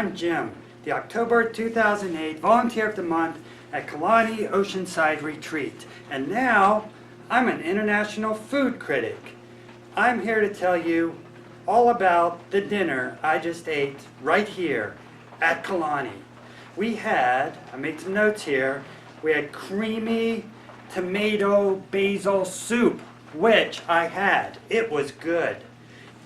I'm Jim, the October 2008 Volunteer of the Month at Kalani Oceanside Retreat. And now, I'm an international food critic. I'm here to tell you all about the dinner I just ate right here at Kalani. I made some notes here, we had creamy tomato basil soup, which I had. It was good.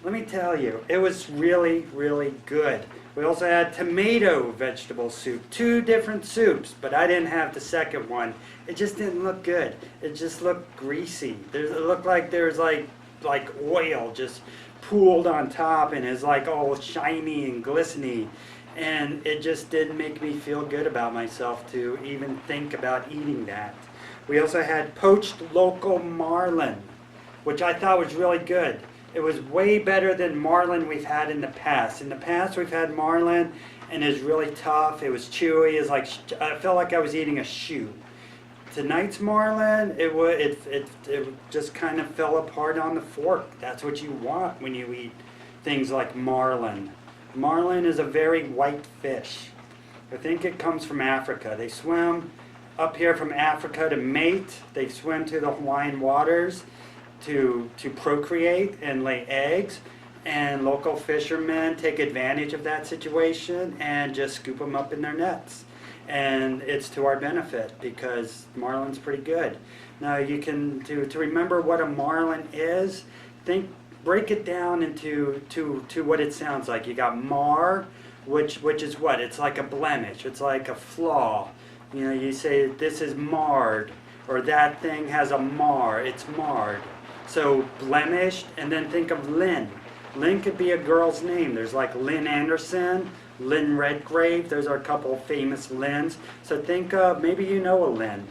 Let me tell you, it was really, really good. We also had tomato vegetable soup, 2 different soups, but I didn't have the second one. It just didn't look good. It just looked greasy. It looked like there was like oil just pooled on top and is like all shiny and glistening. And it just didn't make me feel good about myself to even think about eating that. We also had poached local marlin, which I thought was really good. It was way better than marlin we've had in the past. In the past we've had marlin and it's really tough. It was chewy. It's like I felt like I was eating a shoe. Tonight's marlin, it just kind of fell apart on the fork. That's what you want when you eat things like marlin. Marlin is a very white fish. I think it comes from Africa. They swim up here from Africa to mate. They swim to the Hawaiian waters to procreate and lay eggs, and local fishermen take advantage of that situation and just scoop them up in their nets. And it's to our benefit because marlin's pretty good. Now you can, to remember what a marlin is, break it down into what it sounds like. You got mar, which is what? It's like a blemish. It's like a flaw. You know, you say this is marred, or that thing has a mar. It's marred. So blemished, and then think of Lynn. Lynn could be a girl's name. There's like Lynn Anderson, Lynn Redgrave. Those are a couple of famous Lynns. So think of, maybe you know a Lynn.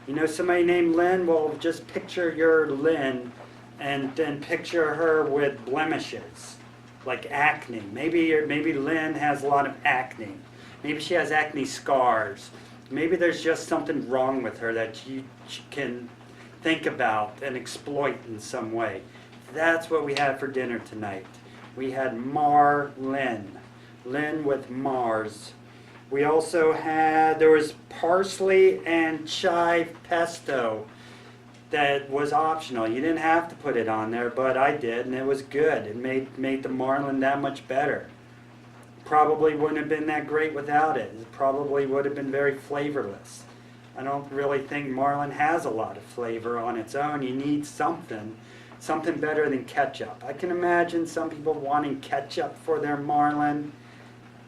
You know somebody named Lynn? Well, just picture your Lynn and then picture her with blemishes, like acne. Maybe Lynn has a lot of acne. Maybe she has acne scars. Maybe there's just something wrong with her that you can think about and exploit in some way. That's what we had for dinner tonight. We had marlin, Lynn with Mars. We also had, there was parsley and chive pesto that was optional. You didn't have to put it on there, but I did, and it was good. It made the marlin that much better. Probably wouldn't have been that great without it. It probably would have been very flavorless. I don't really think marlin has a lot of flavor on its own. You need something better than ketchup. I can imagine some people wanting ketchup for their marlin,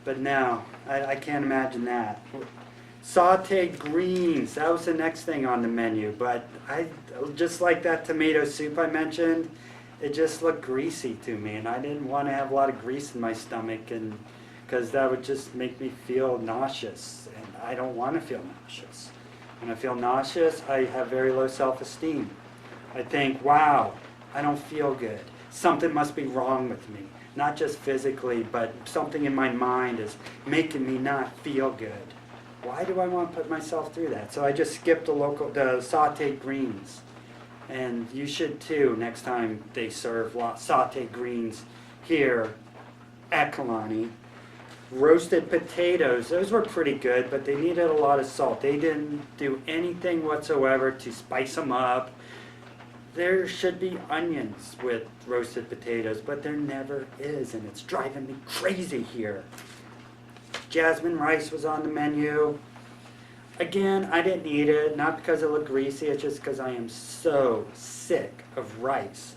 but no, I can't imagine that. Sauteed greens, that was the next thing on the menu, but just like that tomato soup I mentioned, it just looked greasy to me, and I didn't want to have a lot of grease in my stomach, and because that would just make me feel nauseous, and I don't want to feel nauseous. When I feel nauseous, I have very low self-esteem. I think, wow, I don't feel good. Something must be wrong with me. Not just physically, but something in my mind is making me not feel good. Why do I want to put myself through that? So I just skipped the sauteed greens. And you should too next time they serve sauteed greens here at Kalani. Roasted potatoes, those were pretty good, but they needed a lot of salt. They didn't do anything whatsoever to spice them up. There should be onions with roasted potatoes, but there never is, and it's driving me crazy here. Jasmine rice was on the menu. Again, I didn't eat it, not because it looked greasy, it's just because I am so sick of rice.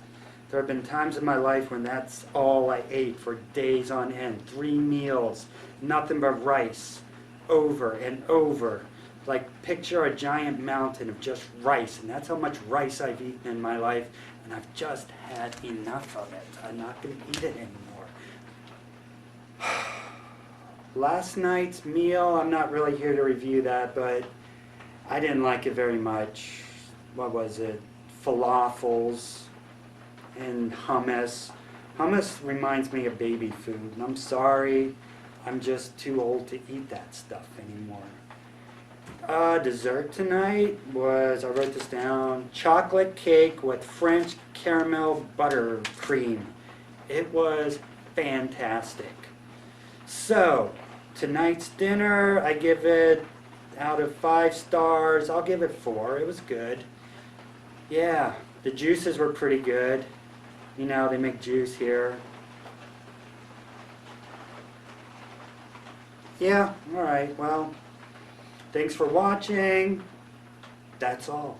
There have been times in my life when that's all I ate for days on end. 3 meals, nothing but rice, over and over. Like picture a giant mountain of just rice, and that's how much rice I've eaten in my life, and I've just had enough of it. I'm not going to eat it anymore. Last night's meal, I'm not really here to review that, but I didn't like it very much. What was it? Falafels and hummus. Hummus reminds me of baby food, and I'm sorry, I'm just too old to eat that stuff anymore. Dessert tonight was, I wrote this down, chocolate cake with French caramel buttercream. It was fantastic. So, Tonight's dinner, I give it, out of 5 stars, I'll give it 4. It was good. Yeah, the juices were pretty good. You know, they make juice here. Yeah, alright, well, thanks for watching. That's all.